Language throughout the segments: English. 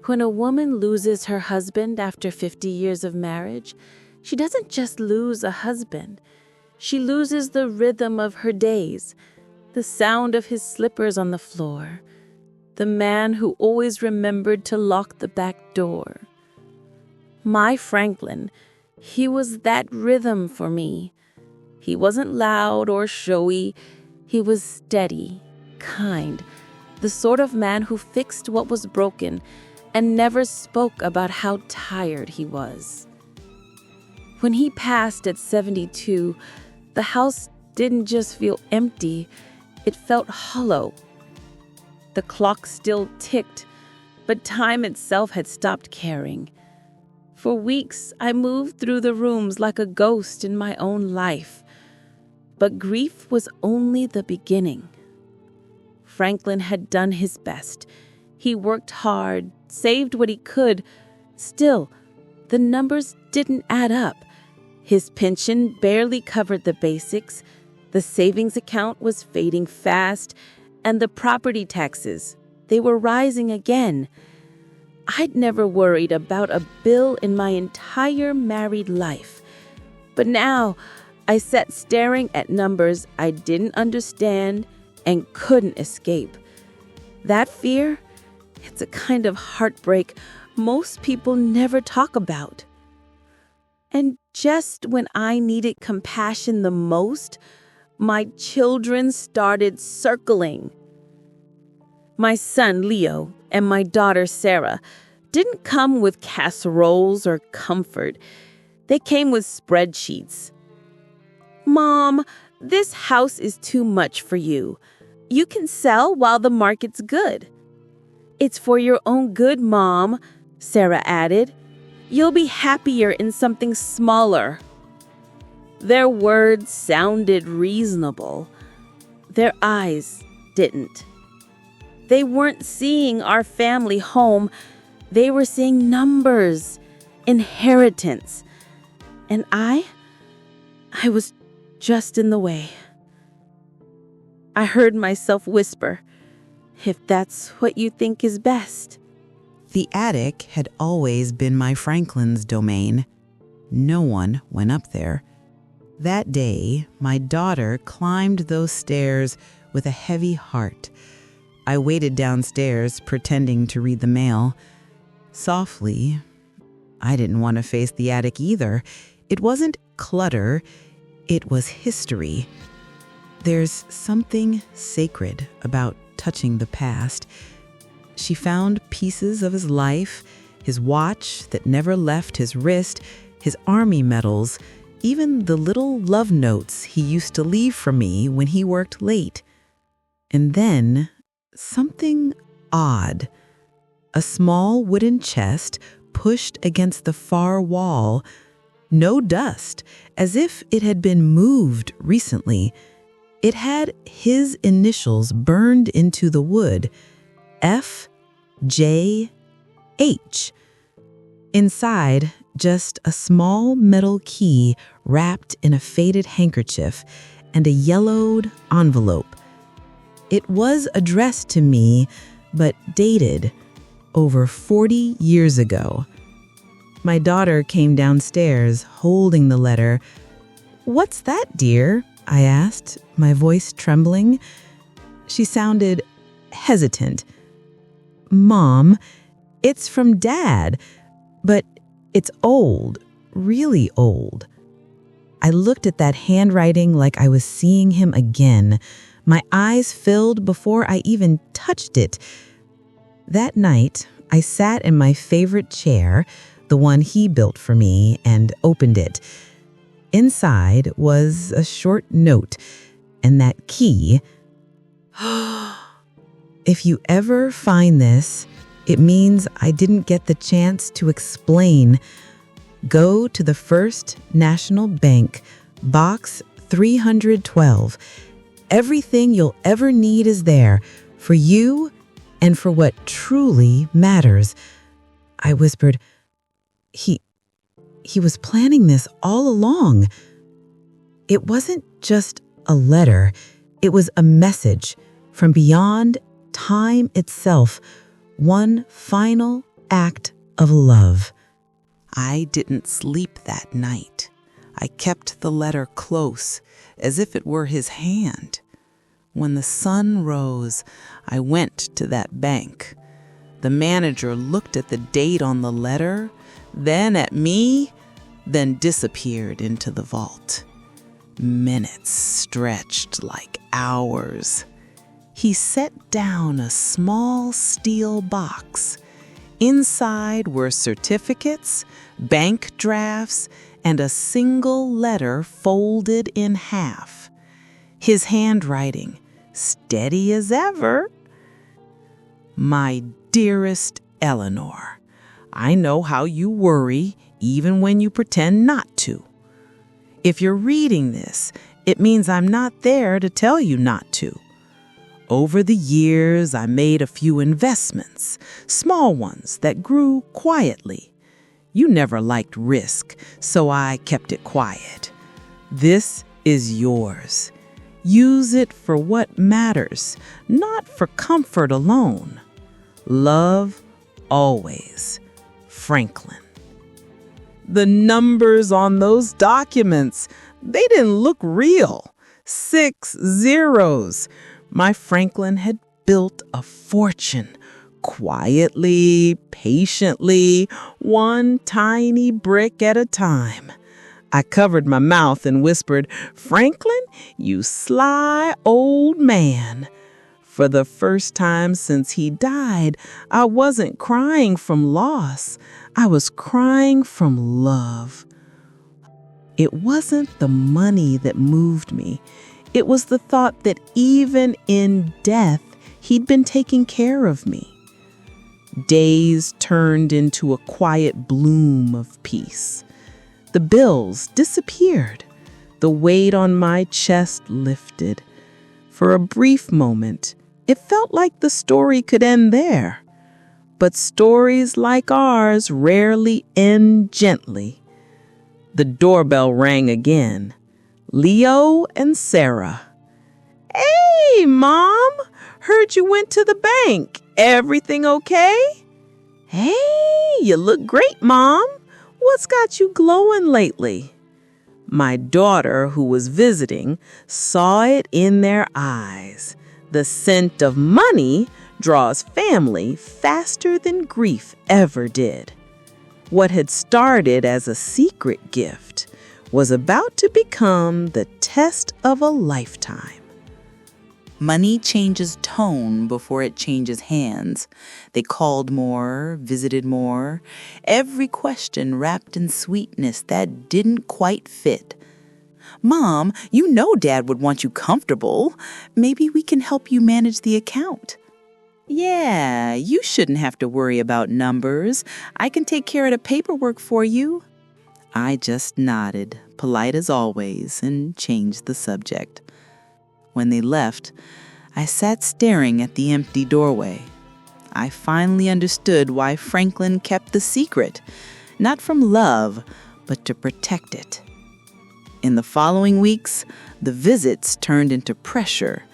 When a woman loses her husband after 50 years of marriage, she doesn't just lose a husband. She loses the rhythm of her days, the sound of his slippers on the floor, the man who always remembered to lock the back door. My Franklin, he was that rhythm for me. He wasn't loud or showy. He was steady, kind, the sort of man who fixed what was broken and never spoke about how tired he was. When he passed at 72, the house didn't just feel empty, it felt hollow. The clock still ticked, but time itself had stopped caring. For weeks, I moved through the rooms like a ghost in my own life. But grief was only the beginning. Franklin had done his best. He worked hard, saved what he could. Still, the numbers didn't add up. His pension barely covered the basics, the savings account was fading fast, and the property taxes, they were rising again. I'd never worried about a bill in my entire married life. But now, I sat staring at numbers I didn't understand and couldn't escape. That fear, it's a kind of heartbreak most people never talk about. And just when I needed compassion the most, my children started circling. My son, Leo, and my daughter, Sarah, didn't come with casseroles or comfort. They came with spreadsheets. "Mom, this house is too much for you. You can sell while the market's good." "It's for your own good, Mom," Sarah added. "You'll be happier in something smaller." Their words sounded reasonable. Their eyes didn't. They weren't seeing our family home. They were seeing numbers, inheritance. And I was just in the way. I heard myself whisper, "If that's what you think is best." The attic had always been my Franklin's domain. No one went up there. That day, my daughter climbed those stairs with a heavy heart. I waited downstairs, pretending to read the mail. Softly, I didn't want to face the attic either. It wasn't clutter, it was history. There's something sacred about touching the past. She found pieces of his life, his watch that never left his wrist, his army medals, even the little love notes he used to leave for me when he worked late. And then, something odd. A small wooden chest pushed against the far wall. No dust, as if it had been moved recently. It had his initials burned into the wood. F.J.H. Inside, just a small metal key wrapped in a faded handkerchief and a yellowed envelope. It was addressed to me, but dated over 40 years ago. My daughter came downstairs holding the letter. "What's that, dear?" I asked, my voice trembling. She sounded hesitant. "Mom, it's from Dad, but it's old, really old." I looked at that handwriting like I was seeing him again. My eyes filled before I even touched it. That night, I sat in my favorite chair, the one he built for me, and opened it. Inside was a short note, and that key. "If you ever find this, it means I didn't get the chance to explain. Go to the First National Bank, Box 312. Everything you'll ever need is there, for you and for what truly matters." I whispered, He was planning this all along. It wasn't just a letter. It was a message from beyond time itself. One final act of love. I didn't sleep that night. I kept the letter close, as if it were his hand. When the sun rose, I went to that bank. The manager looked at the date on the letter, then at me, then disappeared into the vault. Minutes stretched like hours. He set down a small steel box. Inside were certificates, bank drafts, and a single letter folded in half. His handwriting, steady as ever. My dearest Eleanor, I know how you worry even when you pretend not to. If you're reading this, it means I'm not there to tell you not to. Over the years, I made a few investments, small ones that grew quietly. You never liked risk, so I kept it quiet. This is yours. Use it for what matters, not for comfort alone. Love, always. Franklin. The numbers on those documents, they didn't look real. 6 zeros. My Franklin had built a fortune, quietly, patiently, one tiny brick at a time. I covered my mouth and whispered, "Franklin, you sly old man." For the first time since he died, I wasn't crying from loss. I was crying from love. It wasn't the money that moved me. It was the thought that even in death, he'd been taking care of me. Days turned into a quiet bloom of peace. The bills disappeared. The weight on my chest lifted. For a brief moment, it felt like the story could end there. But stories like ours rarely end gently. The doorbell rang again. Leo and Sarah. "Hey, Mom! Heard you went to the bank. Everything okay?" "Hey, you look great, Mom. What's got you glowing lately?" My daughter, who was visiting, saw it in their eyes. The scent of money draws family faster than grief ever did. What had started as a secret gift was about to become the test of a lifetime. Money changes tone before it changes hands. They called more, visited more, every question wrapped in sweetness that didn't quite fit. "Mom, you know Dad would want you comfortable. Maybe we can help you manage the account." "Yeah, you shouldn't have to worry about numbers. I can take care of the paperwork for you." I just nodded, polite as always, and changed the subject. When they left, I sat staring at the empty doorway. I finally understood why Franklin kept the secret, not from love, but to protect it. In the following weeks, the visits turned into pressure.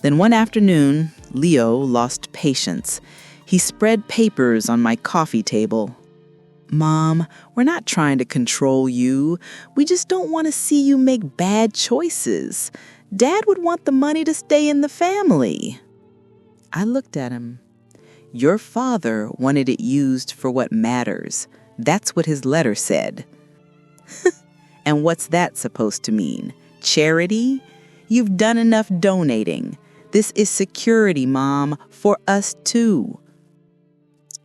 Then one afternoon, Leo lost patience. He spread papers on my coffee table. "Mom, we're not trying to control you. We just don't want to see you make bad choices. Dad would want the money to stay in the family." I looked at him. "Your father wanted it used for what matters. That's what his letter said." "And what's that supposed to mean? Charity? You've done enough donating. This is security, Mom, for us too."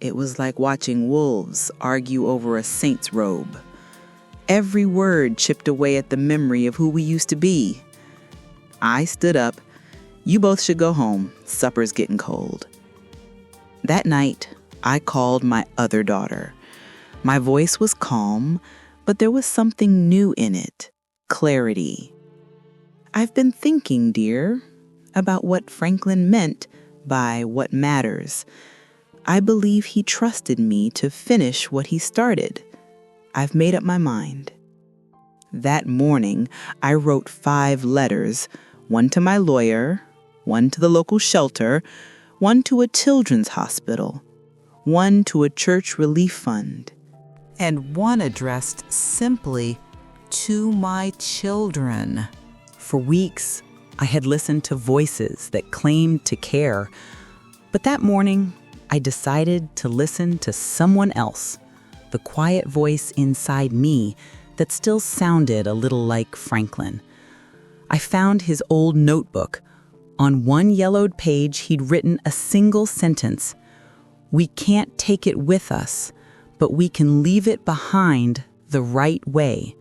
It was like watching wolves argue over a saint's robe. Every word chipped away at the memory of who we used to be. I stood up. "You both should go home. Supper's getting cold." That night, I called my other daughter. My voice was calm, but there was something new in it. Clarity. "I've been thinking, dear, about what Franklin meant by what matters. I believe he trusted me to finish what he started. I've made up my mind." That morning, I wrote 5 letters, one to my lawyer, one to the local shelter, one to a children's hospital, one to a church relief fund, and one addressed simply to my children. For weeks, I had listened to voices that claimed to care, but that morning, I decided to listen to someone else, the quiet voice inside me that still sounded a little like Franklin. I found his old notebook. On one yellowed page, he'd written a single sentence: "We can't take it with us, but we can leave it behind the right way."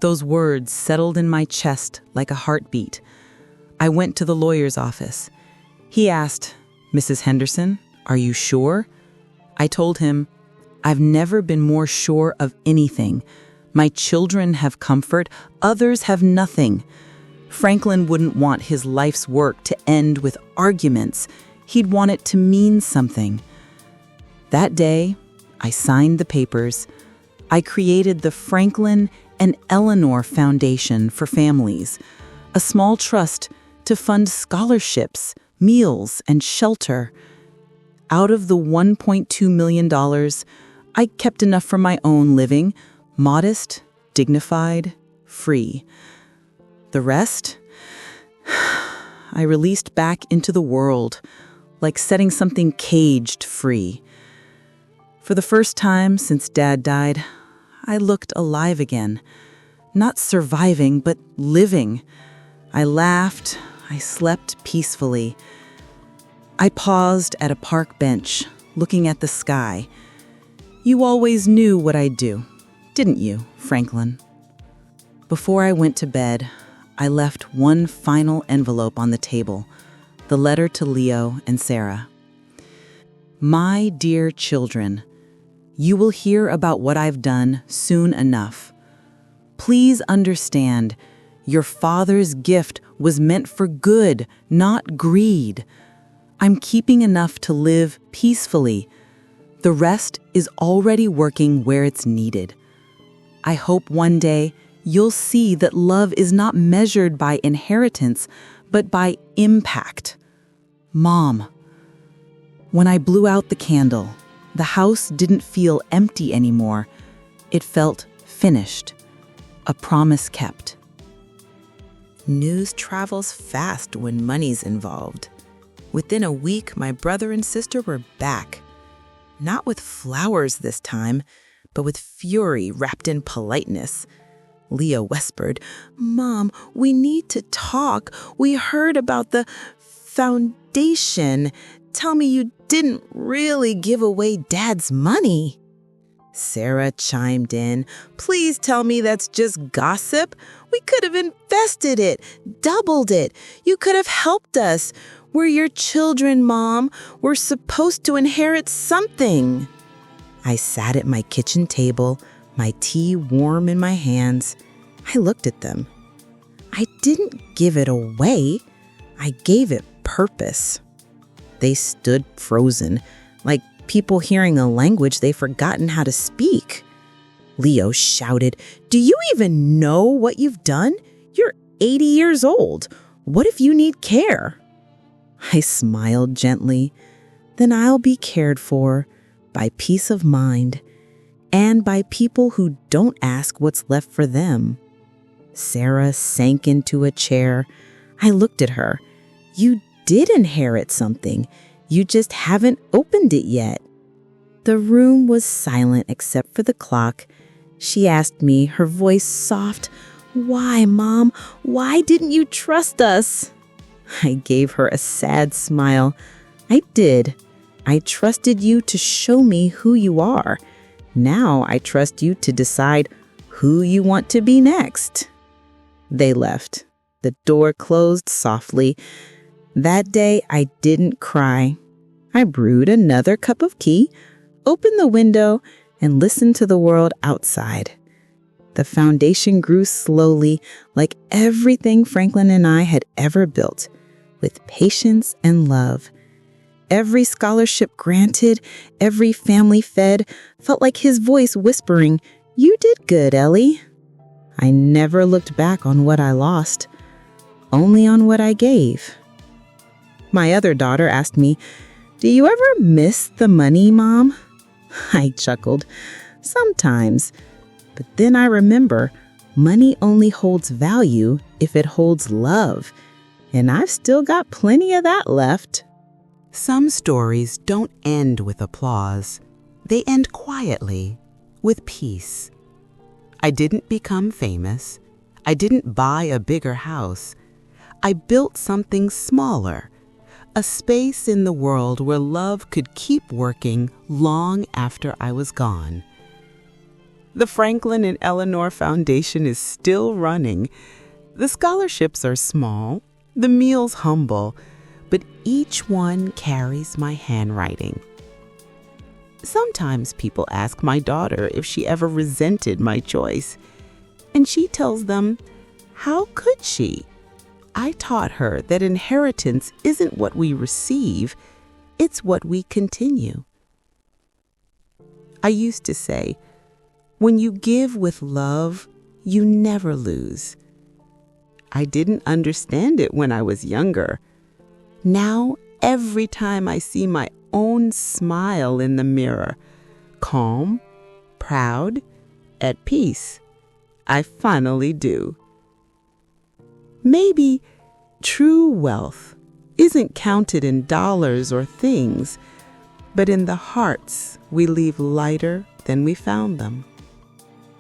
Those words settled in my chest like a heartbeat. I went to the lawyer's office. He asked, "Mrs. Henderson, are you sure?" I told him, "I've never been more sure of anything. My children have comfort, others have nothing." Franklin wouldn't want his life's work to end with arguments. He'd want it to mean something. That day, I signed the papers. I created the Franklin and Eleanor Foundation for Families, a small trust to fund scholarships, meals, and shelter. Out of the $1.2 million, I kept enough for my own living, modest, dignified, free. The rest, I released back into the world, like setting something caged free. For the first time since Dad died, I looked alive again. Not surviving, but living. I laughed, I slept peacefully. I paused at a park bench, looking at the sky. You always knew what I'd do, didn't you, Franklin? Before I went to bed, I left one final envelope on the table, the letter to Leo and Sarah. My dear children, you will hear about what I've done soon enough. Please understand, your father's gift was meant for good, not greed. I'm keeping enough to live peacefully. The rest is already working where it's needed. I hope one day you'll see that love is not measured by inheritance, but by impact. Mom. When I blew out the candle, the house didn't feel empty anymore. It felt finished, a promise kept. News travels fast when money's involved. Within a week, my brother and sister were back. Not with flowers this time, but with fury wrapped in politeness. Leo whispered, "Mom, we need to talk. We heard about the foundation. Tell me you didn't really give away Dad's money." Sarah chimed in, "Please tell me that's just gossip. We could have invested it, doubled it. You could have helped us. We're your children, Mom. We're supposed to inherit something." I sat at my kitchen table, my tea warm in my hands. I looked at them. I didn't give it away. I gave it purpose. They stood frozen, like people hearing a language they've forgotten how to speak. Leo shouted, "Do you even know what you've done? You're 80 years old. What if you need care?" I smiled gently. Then I'll be cared for by peace of mind and by people who don't ask what's left for them. Sarah sank into a chair. I looked at her. You did inherit something. You just haven't opened it yet. The room was silent except for the clock. She asked me, her voice soft, "Why, Mom? Why didn't you trust us?" I gave her a sad smile. I did. I trusted you to show me who you are. Now I trust you to decide who you want to be next. They left. The door closed softly. That day I didn't cry. I brewed another cup of tea, opened the window, and listened to the world outside. The foundation grew slowly, like everything Franklin and I had ever built, with patience and love. Every scholarship granted, every family fed, felt like his voice whispering, "You did good, Ellie." I never looked back on what I lost, only on what I gave. My other daughter asked me, Do you ever miss the money, Mom? I chuckled. Sometimes. But then I remember money only holds value if it holds love. And I've still got plenty of that left. Some stories don't end with applause. They end quietly, with peace. I didn't become famous. I didn't buy a bigger house. I built something smaller, a space in the world where love could keep working long after I was gone. The Franklin and Eleanor Foundation is still running. The scholarships are small, the meals humble, but each one carries my handwriting. Sometimes people ask my daughter if she ever resented my choice, and she tells them, how could she? I taught her that inheritance isn't what we receive, it's what we continue. I used to say, when you give with love, you never lose. I didn't understand it when I was younger. Now, every time I see my own smile in the mirror, calm, proud, at peace, I finally do. Maybe true wealth isn't counted in dollars or things, but in the hearts we leave lighter than we found them.